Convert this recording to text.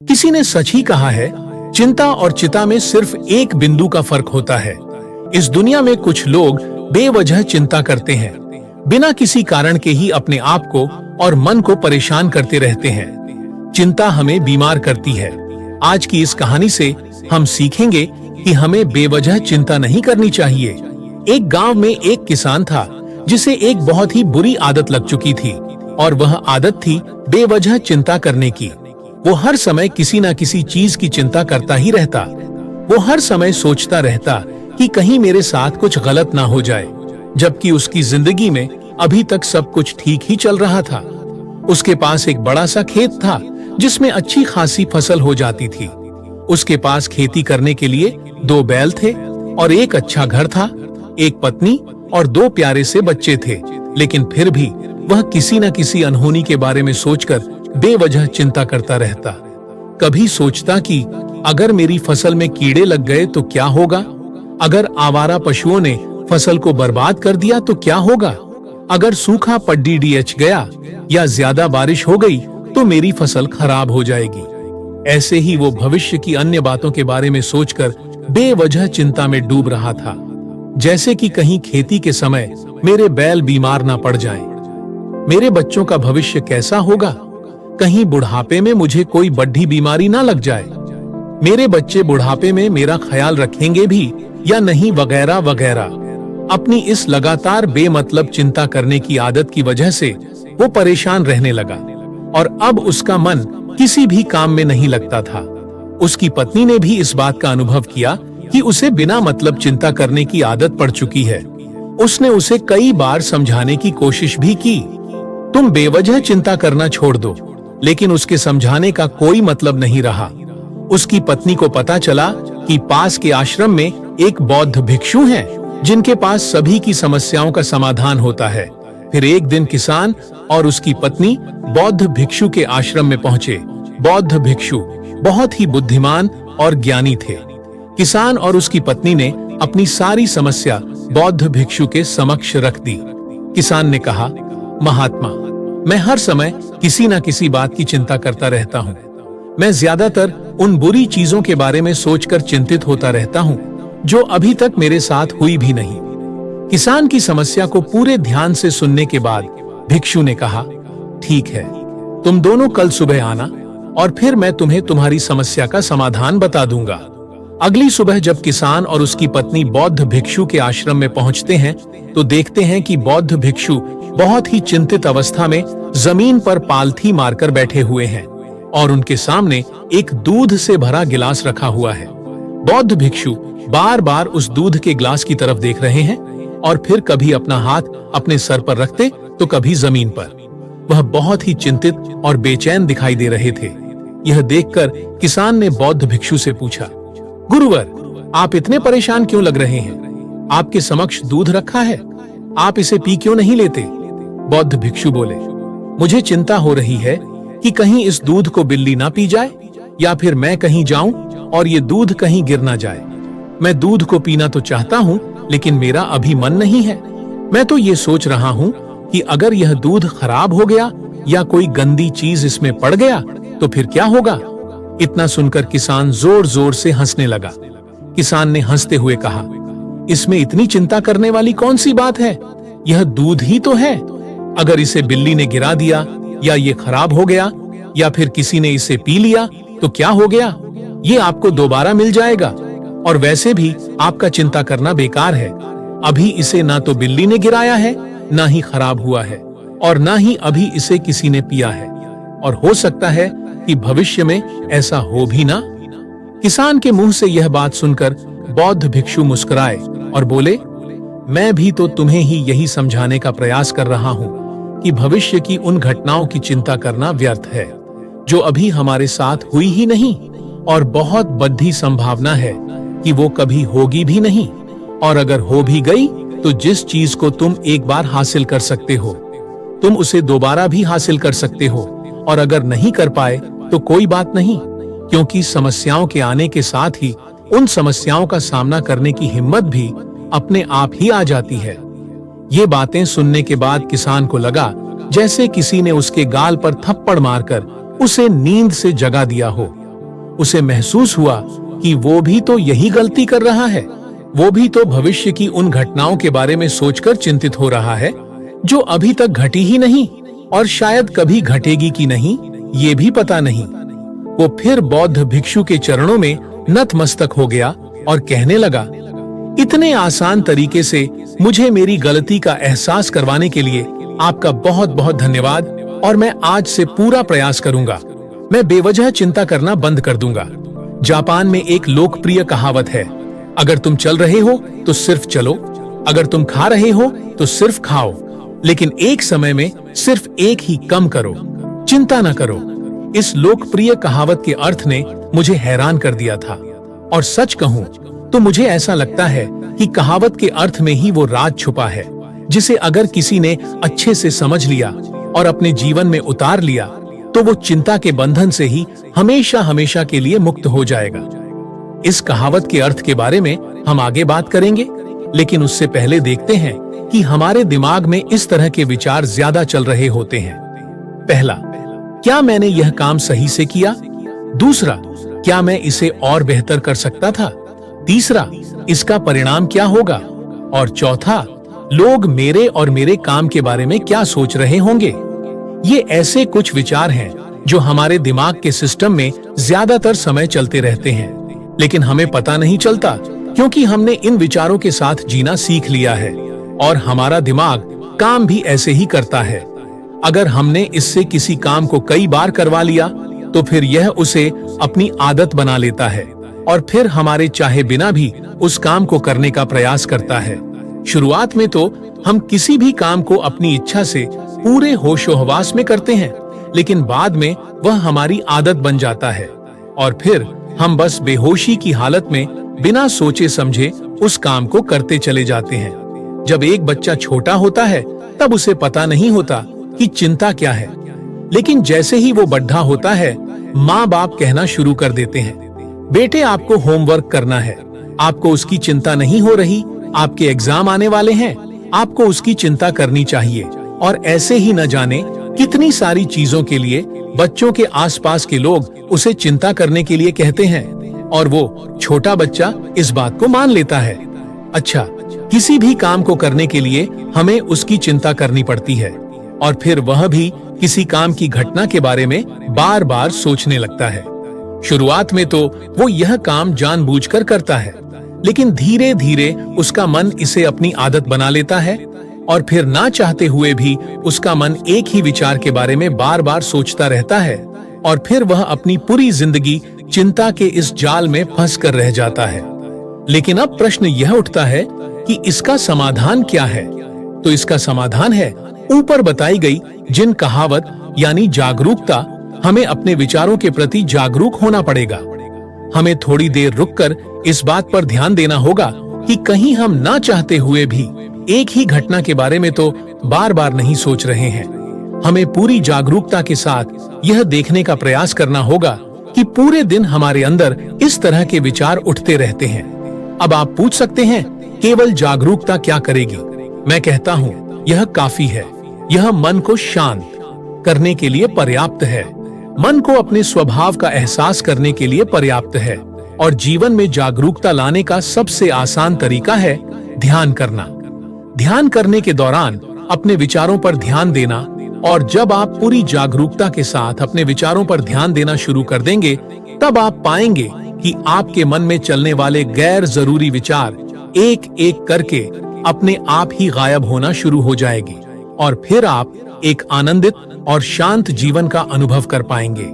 किसी ने सच ही कहा है, चिंता और चिता में सिर्फ एक बिंदु का फर्क होता है। इस दुनिया में कुछ लोग बेवजह चिंता करते हैं, बिना किसी कारण के ही अपने आप को और मन को परेशान करते रहते हैं। चिंता हमें बीमार करती है। आज की इस कहानी से हम सीखेंगे कि हमें बेवजह चिंता नहीं करनी चाहिए। एक गांव में एक किसान था जिसे एक बहुत ही बुरी आदत लग चुकी थी और वह आदत थी बेवजह चिंता करने की। वो हर समय किसी न किसी चीज की चिंता करता ही रहता। वो हर समय सोचता रहता कि कहीं मेरे साथ कुछ गलत ना हो जाए, जबकि उसकी जिंदगी में अभी तक सब कुछ ठीक ही चल रहा था। उसके पास एक बड़ा सा खेत था जिसमें अच्छी खासी फसल हो जाती थी। उसके पास खेती करने के लिए 2 बैल थे और एक अच्छा घर था, एक पत्नी और 2 प्यारे से बच्चे थे। लेकिन फिर भी वह किसी न किसी अनहोनी के बारे में सोचकर बेवजह चिंता करता रहता। कभी सोचता कि अगर मेरी फसल में कीड़े लग गए तो क्या होगा? अगर आवारा पशुओं ने फसल को बर्बाद कर दिया तो क्या होगा? अगर सूखा पड्डी डीएच गया या ज्यादा बारिश हो गई तो मेरी फसल खराब हो जाएगी। ऐसे ही वो भविष्य की अन्य बातों के बारे में सोचकर बेवजह चिंता में डूब रहा था। जैसे कि कहीं खेती के समय मेरे बैल बीमार ना पड़ जाएं, मेरे बच्चों का भविष्य कैसा होगा, कहीं बुढ़ापे में मुझे कोई बड़ी बीमारी ना लग जाए, मेरे बच्चे बुढ़ापे में मेरा ख्याल रखेंगे भी या नहीं, वगैरह वगैरह। अपनी इस लगातार बेमतलब चिंता करने की आदत की वजह से वो परेशान रहने लगा और अब उसका मन किसी भी काम में नहीं लगता था। उसकी पत्नी ने भी इस बात का अनुभव किया कि उसे बिना मतलब चिंता करने की आदत पड़ चुकी है। उसने उसे कई बार समझाने की कोशिश भी की, तुम बेवजह चिंता करना छोड़ दो, लेकिन उसके समझाने का कोई मतलब नहीं रहा। उसकी पत्नी को पता चला कि पास के आश्रम में एक बौद्ध भिक्षु हैं, जिनके पास सभी की समस्याओं का समाधान होता है। फिर एक दिन किसान और उसकी पत्नी बौद्ध भिक्षु के आश्रम में पहुंचे। बौद्ध भिक्षु बहुत ही बुद्धिमान और ज्ञानी थे। किसान और उसकी पत्नी ने अपनी सारी समस्या बौद्ध भिक्षु के समक्ष रख दी। किसान ने कहा, महात्मा, मैं हर समय किसी न किसी बात की चिंता करता रहता हूँ। मैं ज्यादातर उन बुरी चीजों के बारे में सोचकर चिंतित होता रहता हूँ जो अभी तक मेरे साथ हुई भी नहीं। किसान की समस्या को पूरे ध्यान से सुनने के बाद भिक्षु ने कहा, ठीक है, तुम दोनों कल सुबह आना और फिर मैं तुम्हें तुम्हारी समस्या का समाधान बता दूंगा। अगली सुबह जब किसान और उसकी पत्नी बौद्ध भिक्षु के आश्रम में पहुंचते हैं तो देखते हैं कि बौद्ध भिक्षु बहुत ही चिंतित अवस्था में जमीन पर पालथी मारकर बैठे हुए हैं और उनके सामने एक दूध से भरा गिलास रखा हुआ है। बौद्ध भिक्षु बार बार उस दूध के गिलास की तरफ देख रहे हैं और फिर कभी अपना हाथ अपने सर पर रखते तो कभी जमीन पर। वह बहुत ही चिंतित और बेचैन दिखाई दे रहे थे। यह देखकर किसान ने बौद्ध भिक्षु से पूछा, गुरुवर, आप इतने परेशान क्यों लग रहे हैं? आपके समक्ष दूध रखा है, आप इसे पी क्यों नहीं लेते? बौद्ध भिक्षु बोले, मुझे चिंता हो रही है कि कहीं इस दूध को बिल्ली ना पी जाए या फिर मैं कहीं जाऊं और ये दूध कहीं गिर ना जाए। मैं दूध को पीना तो चाहता हूं, लेकिन मेरा अभी मन नहीं है। मैं तो ये सोच रहा हूं कि अगर यह दूध खराब हो गया या कोई गंदी चीज इसमें पड़ गया तो फिर क्या होगा? इतना सुनकर किसान जोर जोर से हंसने लगा। किसान ने हंसते हुए कहा, इसमें इतनी चिंता करने वाली कौन सी बात है? यह दूध ही तो है। अगर इसे बिल्ली ने गिरा दिया या ये खराब हो गया या फिर किसी ने इसे पी लिया तो क्या हो गया? ये आपको दोबारा मिल जाएगा और वैसे भी आपका चिंता करना बेकार है। अभी इसे ना तो बिल्ली ने गिराया है, ना ही खराब हुआ है और ना ही अभी इसे किसी ने पिया है, और हो सकता है कि भविष्य में ऐसा हो भी ना। किसान के मुंह से यह बात सुनकर बौद्ध भिक्षु मुस्कुराए और बोले, मैं भी तो तुम्हें ही यही समझाने का प्रयास कर रहा हूँ कि भविष्य की उन घटनाओं की चिंता करना व्यर्थ है जो अभी हमारे साथ हुई ही नहीं और बहुत बड़ी संभावना है कि वो कभी होगी भी नहीं, और अगर हो भी गई तो जिस चीज को तुम एक बार हासिल कर सकते हो तुम उसे दोबारा भी हासिल कर सकते हो, और अगर नहीं कर पाए तो कोई बात नहीं, क्योंकि समस्याओं के आने के साथ ही उन समस्याओं का सामना करने की हिम्मत भी अपने आप ही आ जाती है। ये बातें सुनने के बाद किसान को लगा जैसे किसी ने उसके गाल पर थप्पड़ मारकर उसे नींद से जगा दिया हो। उसे महसूस हुआ कि वो भी तो यही गलती कर रहा है। वो भी तो भविष्य की उन घटनाओं के बारे में सोचकर चिंतित हो रहा है जो अभी तक घटी ही नहीं और शायद कभी घटेगी कि नहीं, ये भी पता नहीं। वो फिर बौद्ध भिक्षु के चरणों में नतमस्तक हो गया और कहने लगा, इतने आसान तरीके से मुझे मेरी गलती का एहसास करवाने के लिए आपका बहुत बहुत धन्यवाद, और मैं आज से पूरा प्रयास करूंगा। मैं बेवजह चिंता करना बंद कर दूंगा। जापान में एक लोकप्रिय कहावत है, अगर तुम चल रहे हो तो सिर्फ चलो, अगर तुम खा रहे हो तो सिर्फ खाओ, लेकिन एक समय में सिर्फ एक ही कम करो, चिंता न करो। इस लोकप्रिय कहावत के अर्थ ने मुझे हैरान कर दिया था, और सच कहूं तो मुझे ऐसा लगता है कि कहावत के अर्थ में ही वो राज छुपा है, जिसे अगर किसी ने अच्छे से समझ लिया और अपने जीवन में उतार लिया तो वो चिंता के बंधन से ही हमेशा हमेशा के लिए मुक्त हो जाएगा। इस कहावत के अर्थ के बारे में हम आगे बात करेंगे, लेकिन उससे पहले देखते हैं कि हमारे दिमाग में इस तरह के विचार ज्यादा चल रहे होते हैं। पहला, क्या मैंने यह काम सही से किया? दूसरा, क्या मैं इसे और बेहतर कर सकता था? तीसरा, इसका परिणाम क्या होगा? और चौथा, लोग मेरे और मेरे काम के बारे में क्या सोच रहे होंगे? ये ऐसे कुछ विचार हैं जो हमारे दिमाग के सिस्टम में ज्यादातर समय चलते रहते हैं, लेकिन हमें पता नहीं चलता क्योंकि हमने इन विचारों के साथ जीना सीख लिया है और हमारा दिमाग काम भी ऐसे ही करता है। अगर हमने इससे किसी काम को कई बार करवा लिया तो फिर यह उसे अपनी आदत बना लेता है और फिर हमारे चाहे बिना भी उस काम को करने का प्रयास करता है। शुरुआत में तो हम किसी भी काम को अपनी इच्छा से पूरे होशो-हवास में करते हैं, लेकिन बाद में वह हमारी आदत बन जाता है और फिर हम बस बेहोशी की हालत में बिना सोचे समझे उस काम को करते चले जाते हैं। जब एक बच्चा छोटा होता है तब उसे पता नहीं होता कि चिंता क्या है, लेकिन जैसे ही वो बड़ा होता है माँ बाप कहना शुरू कर देते हैं, बेटे आपको होमवर्क करना है, आपको उसकी चिंता नहीं हो रही, आपके एग्जाम आने वाले हैं, आपको उसकी चिंता करनी चाहिए। और ऐसे ही न जाने कितनी सारी चीजों के लिए बच्चों के आसपास के लोग उसे चिंता करने के लिए कहते हैं और वो छोटा बच्चा इस बात को मान लेता है। अच्छा, किसी भी काम को करने के लिए हमें उसकी चिंता करनी पड़ती है और फिर वह भी किसी काम की घटना के बारे में बार बार सोचने लगता है। शुरुआत में तो वो यह काम जानबूझकर करता है, लेकिन धीरे धीरे उसका मन इसे अपनी आदत बना लेता है और फिर ना चाहते हुए भी उसका मन एक ही विचार के बारे में बार बार सोचता रहता है और फिर वह अपनी पूरी जिंदगी चिंता के इस जाल में फंस कर रह जाता है। लेकिन अब प्रश्न यह उठता है कि इसका समाधान क्या है? तो इसका समाधान है ऊपर बताई गई जिन कहावत यानी जागरूकता। हमें अपने विचारों के प्रति जागरूक होना पड़ेगा। हमें थोड़ी देर रुककर इस बात पर ध्यान देना होगा कि कहीं हम ना चाहते हुए भी एक ही घटना के बारे में तो बार बार नहीं सोच रहे हैं। हमें पूरी जागरूकता के साथ यह देखने का प्रयास करना होगा कि पूरे दिन हमारे अंदर इस तरह के विचार उठते रहते हैं। अब आप पूछ सकते हैं, केवल जागरूकता क्या करेगी? मैं कहता हूँ यह काफी है। यह मन को शांत करने के लिए पर्याप्त है, मन को अपने स्वभाव का एहसास करने के लिए पर्याप्त है और जीवन में जागरूकता लाने का सबसे आसान तरीका है ध्यान करना। ध्यान करने के दौरान अपने विचारों पर ध्यान देना, और जब आप पूरी जागरूकता के साथ अपने विचारों पर ध्यान देना शुरू कर देंगे तब आप पाएंगे कि आपके मन में चलने वाले गैर जरूरी विचार एक एक करके अपने आप ही गायब होना शुरू हो जाएगी और फिर आप एक आनंदित और शांत जीवन का अनुभव कर पाएंगे।